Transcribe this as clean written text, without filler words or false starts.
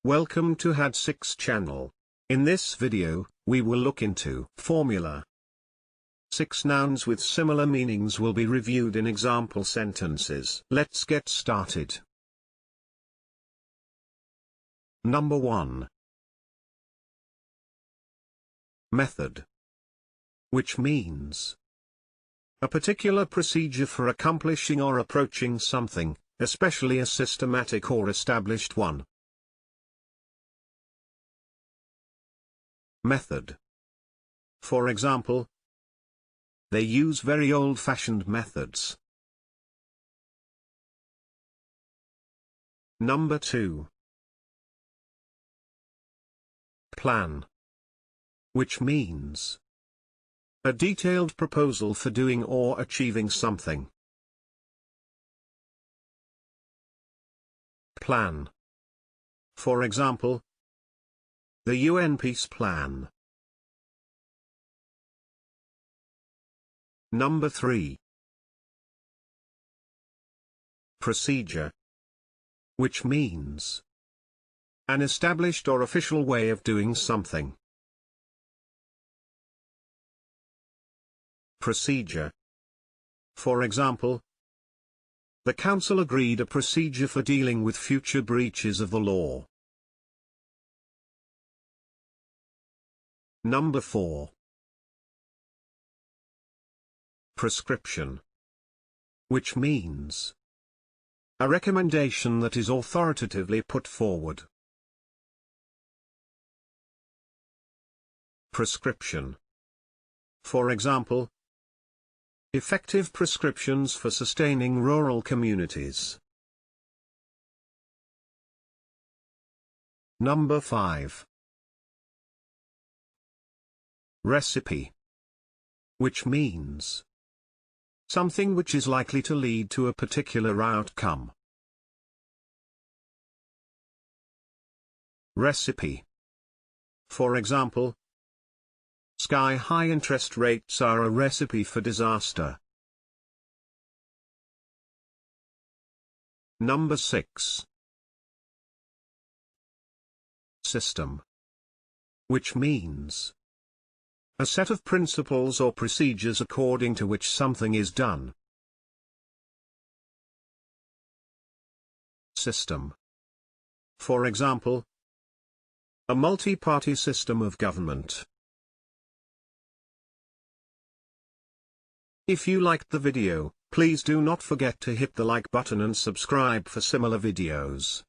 Welcome to had6 channel. In this video, we will look into formula. 6 nouns with similar meanings will be reviewed in example sentences. Let's get started. Number 1. Method. Which means a particular procedure for accomplishing or approaching something, especially a systematic or established one. Method. For example, they use very old-fashioned methods. Number 2. Plan. Which means a detailed proposal for doing or achieving something. Plan. For example, the UN peace plan. Number 3. Procedure. Which means an established or official way of doing something. Procedure. For example, the Council agreed a procedure for dealing with future breaches of the law. Number 4. Prescription. Which means a recommendation that is authoritatively put forward. Prescription. For example, effective prescriptions for sustaining rural communities. Number 5. Recipe. Which means something which is likely to lead to a particular outcome. Recipe. For example, sky-high interest rates are a recipe for disaster. Number 6. System. Which means a set of principles or procedures according to which something is done. System. For example, a multi-party system of government. If you liked the video, please do not forget to hit the like button and subscribe for similar videos.